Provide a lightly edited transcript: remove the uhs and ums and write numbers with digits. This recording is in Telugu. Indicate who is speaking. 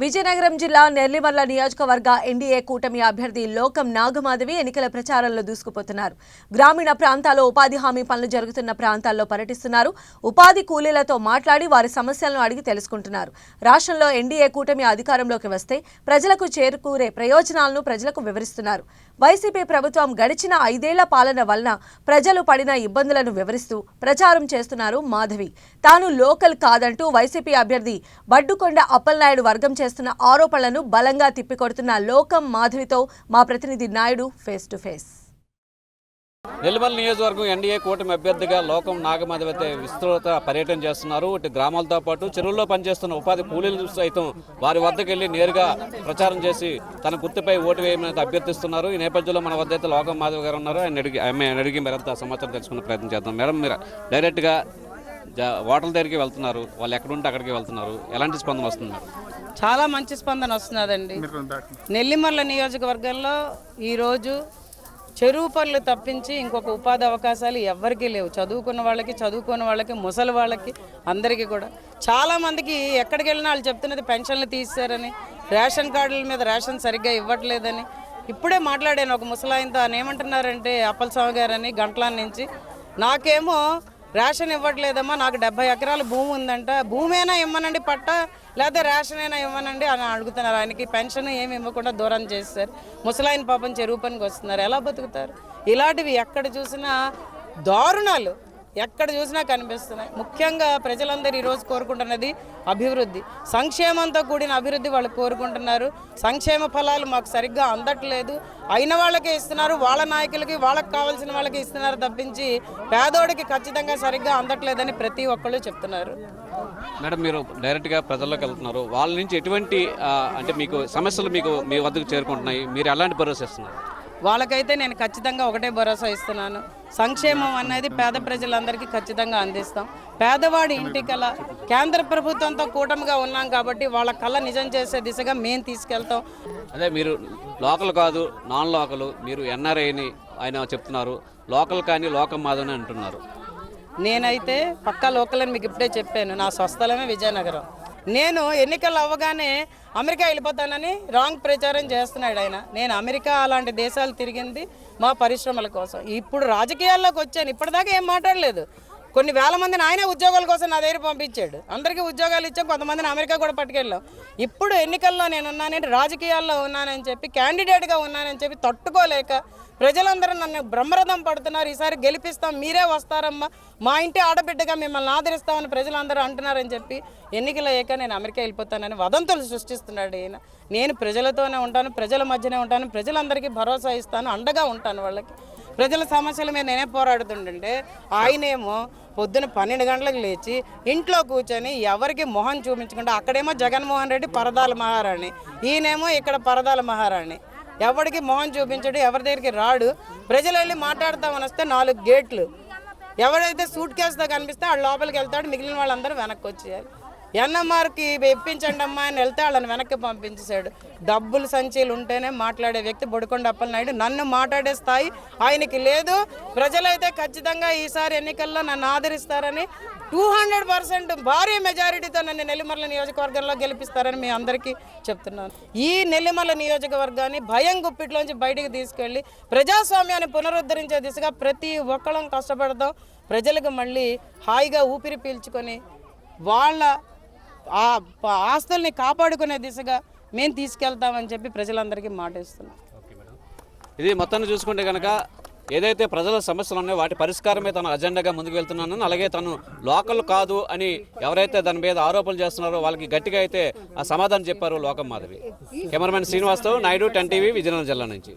Speaker 1: విజయనగరం జిల్లా నెల్లిమర్ల నియోజకవర్గ ఎన్డీఏ కూటమి అభ్యర్థి లోకం నాగమాధవి ఎన్నికల ప్రచారంలో దూసుకుపోతున్నారు. గ్రామీణ ప్రాంతాల్లో ఉపాధి హామీ పనులు జరుగుతున్న ప్రాంతాల్లో పర్యటిస్తున్నారు. ఉపాధి కూలీలతో మాట్లాడి వారి సమస్యలను అడిగి తెలుసుకుంటున్నారు. రాష్ట్రంలో ఎన్డీఏ కూటమి అధికారంలోకి వస్తే ప్రజలకు చేకూరే ప్రయోజనాలను ప్రజలకు వివరిస్తున్నారు. వైసీపీ ప్రభుత్వం గడిచిన 5 ఏళ్ల పాలన వలన ప్రజలు పడిన ఇబ్బందులను వివరిస్తూ ప్రచారం చేస్తున్నారు మాధవి. తాను లోకల్ కాదంటూ వైసీపీ అభ్యర్థి బడ్డుకొండ అప్పలనాయుడు వర్గం చేస్తున్న ఆరోపణలను బలంగా తిప్పికొడుతున్న లోకం మాధవితో మా ప్రతినిధి Naidu face to face.
Speaker 2: Nellimarla నియోజకవర్గం ఎన్డీఏ కూటమి అభ్యర్థిగా లోకం నాగమాధవి అయితే విస్తృత పర్యటన చేస్తున్నారు. ఇటు గ్రామాలతో పాటు చెరువుల్లో పనిచేస్తున్న ఉపాధి కూలీలు సైతం వారి వద్దకు వెళ్లి నేరుగా ప్రచారం చేసి తన గుర్తుపై ఓటు వేయమని అభ్యర్థిస్తున్నారు. ఈ నేపథ్యంలో మన వద్ద అయితే లోకం మాధవి గారు ఉన్నారు. ఆయన అడిగి మరింత సమాచారం తెలుసుకునే ప్రయత్నం చేద్దాం. మేడం, మీరు డైరెక్ట్గా ఓటర్ల దగ్గరికి వెళ్తున్నారు, వాళ్ళు ఎక్కడుంటే అక్కడికి వెళ్తున్నారు, ఎలాంటి స్పందన వస్తుంది?
Speaker 3: చాలా మంచి స్పందన వస్తున్నదండి. నెల్లిమర్ల నియోజకవర్గంలో ఈరోజు చెరువు పనులు తప్పించి ఇంకొక ఉపాధి అవకాశాలు ఎవ్వరికీ లేవు. చదువుకున్న వాళ్ళకి ముసలి వాళ్ళకి అందరికీ కూడా చాలామందికి ఎక్కడికి వెళ్ళినా వాళ్ళు చెప్తున్నది పెన్షన్లు తీశారని, రేషన్ కార్డుల మీద రేషన్ సరిగ్గా ఇవ్వట్లేదని. ఇప్పుడే మాట్లాడాను ఒక ముసలాయంతో. ఆయన ఏమంటున్నారంటే అప్పలస్వామి గారని గంటల నుంచి, నాకేమో రేషన్ ఇవ్వట్లేదమ్మా, నాకు 70 ఎకరాల భూమి ఉందంట, భూమి అయినా ఇవ్వనండి పట్ట, లేకపోతే రేషన్ అయినా ఇవ్వనండి అని అడుగుతున్నారు. ఆయనకి పెన్షన్ ఏమి ఇవ్వకుండా దూరం చేస్తారు. ముసలాయన పాపం చెరువు పనికి వస్తున్నారు, ఎలా బతుకుతారు? ఇలాంటివి ఎక్కడ చూసినా దారుణాలు ఎక్కడ చూసినా కనిపిస్తున్నాయి. ముఖ్యంగా ప్రజలందరూ ఈరోజు కోరుకుంటున్నది అభివృద్ధి, సంక్షేమంతో కూడిన అభివృద్ధి వాళ్ళు కోరుకుంటున్నారు. సంక్షేమ ఫలాలు మాకు సరిగ్గా అందట్లేదు, అయిన వాళ్ళకే ఇస్తున్నారు, వాళ్ళ నాయకులకి వాళ్ళకి కావాల్సిన వాళ్ళకి ఇస్తున్నారు తప్పించి పేదోడికి ఖచ్చితంగా సరిగ్గా అందట్లేదని ప్రతి ఒక్కళ్ళు చెప్తున్నారు.
Speaker 2: మేడం, మీరు డైరెక్ట్గా ప్రజల్లోకి వెళ్తున్నారు, వాళ్ళ నుంచి ఎటువంటి అంటే మీకు సమస్యలు మీ వద్దకు చేరుకుంటున్నాయి, మీరు ఎలాంటి భరోసా ఇస్తున్నారు?
Speaker 3: వాళ్ళకైతే నేను ఖచ్చితంగా ఒకటే భరోసా ఇస్తున్నాను, సంక్షేమం అనేది పేద ప్రజలందరికీ ఖచ్చితంగా అందిస్తాం. పేదవాడి ఇంటి కళ కేంద్ర ప్రభుత్వంతో కూటమిగా ఉన్నాం కాబట్టి వాళ్ళ కళ నిజం చేసే దిశగా మేము తీసుకెళ్తాం.
Speaker 2: అదే మీరు లోకల్ కాదు నాన్ లోకల్, మీరు ఎన్ఆర్ఐని ఆయన చెప్తున్నారు, లోకల్ కానీ లోకం మాదని అంటున్నారు.
Speaker 3: నేనైతే పక్కా లోకల్ అని మీకు ఇప్పుడే చెప్పాను. నా స్వస్థలమే విజయనగరం. నేను ఎన్నికలు అవ్వగానే అమెరికా వెళ్ళిపోతానని రాంగ్ ప్రచారం చేస్తున్నాడు ఆయన. నేను అమెరికా అలాంటి దేశాలు తిరిగింది మా పరిశ్రమల కోసం. ఇప్పుడు రాజకీయాల్లోకి వచ్చాను, ఇప్పటిదాకా ఏం మాట్లాడలేదు. కొన్ని వేల మందిని ఆయనే ఉద్యోగాల కోసం నా దగ్గర పంపించాడు, అందరికీ ఉద్యోగాలు ఇచ్చాం, కొంతమందిని అమెరికా కూడా పట్టుకెళ్ళాం. ఇప్పుడు ఎన్నికల్లో నేను ఉన్నానని, రాజకీయాల్లో ఉన్నానని చెప్పి, క్యాండిడేట్గా ఉన్నానని చెప్పి తట్టుకోలేక ప్రజలందరూ నన్ను బ్రహ్మరథం పడుతున్నారు. ఈసారి గెలిపిస్తాం, మీరే వస్తారమ్మా, మా ఇంటి ఆడబిడ్డగా మిమ్మల్ని ఆదరిస్తామని ప్రజలందరూ అంటున్నారని చెప్పి ఎన్నికలు అయ్యాక నేను అమెరికా వెళ్ళిపోతానని వదంతులు సృష్టిస్తున్నాడు ఈయన. నేను ప్రజలతోనే ఉంటాను, ప్రజల మధ్యనే ఉంటాను, ప్రజలందరికీ భరోసా ఇస్తాను, అండగా ఉంటాను వాళ్ళకి. ప్రజల సమస్యల మీద నేనే పోరాడుతుంటే ఆయనేమో పొద్దున 12 గంటలకు లేచి ఇంట్లో కూర్చొని ఎవరికి మొహం చూపించకుండా, అక్కడేమో జగన్మోహన్ రెడ్డి పరదాల మహారాణి, ఈయనేమో ఇక్కడ పరదాల మహారాణి. ఎవరికి మొహం చూపించడు, ఎవరి దగ్గరికి రాడు. ప్రజలు వెళ్ళి మాట్లాడతామని వస్తే 4 గేట్లు, ఎవరైతే సూట్ కేసుతో కనిపిస్తే వాళ్ళు లోపలికి వెళ్తాడు, మిగిలిన వాళ్ళందరూ వెనక్కి వచ్చేయాలి. ఎన్ఎంఆర్కి ఇప్పించండి అమ్మా అని వెళ్తే వాళ్ళని వెనక్కి పంపించేశాడు. డబ్బులు సంచీలు ఉంటేనే మాట్లాడే వ్యక్తి బొడికొండ అప్పలనాయుడు. నన్ను మాట్లాడే స్థాయి ఆయనకి లేదు. ప్రజలైతే ఖచ్చితంగా ఈసారి ఎన్నికల్లో నన్ను ఆదరిస్తారని 200% భారీ మెజారిటీతో నన్ను నెల్లిమర్ల నియోజకవర్గంలో గెలిపిస్తారని మీ అందరికీ చెప్తున్నాను. ఈ నెల్లిమర్ల నియోజకవర్గాన్ని భయం గుప్పిట్లోంచి బయటికి తీసుకెళ్ళి ప్రజాస్వామ్యాన్ని పునరుద్ధరించే దిశగా ప్రతి ఒక్కళ్ళం కష్టపడతాం. ప్రజలకు మళ్ళీ హాయిగా ఊపిరి పీల్చుకొని వాళ్ళ ఆస్తుల్ని కాపాడుకునే దిశగా మేము తీసుకెళ్తామని చెప్పి ప్రజలందరికీ మాట ఇస్తున్నాం.
Speaker 2: ఇది మొత్తాన్ని చూసుకుంటే కనుక ఏదైతే ప్రజల సమస్యలు ఉన్నాయో వాటి పరిష్కారమే తన అజెండాగా ముందుకు వెళ్తున్నానని, అలాగే తను లోకల్ కాదు అని ఎవరైతే దాని మీద ఆరోపణలు చేస్తున్నారో వాళ్ళకి గట్టిగా అయితే ఆ సమాధానం చెప్పారు లోకం మాధవి. కెమెరామెన్ శ్రీనివాస్తో నాయుడు, 10 టీవీ, విజయనగరం జిల్లా నుంచి.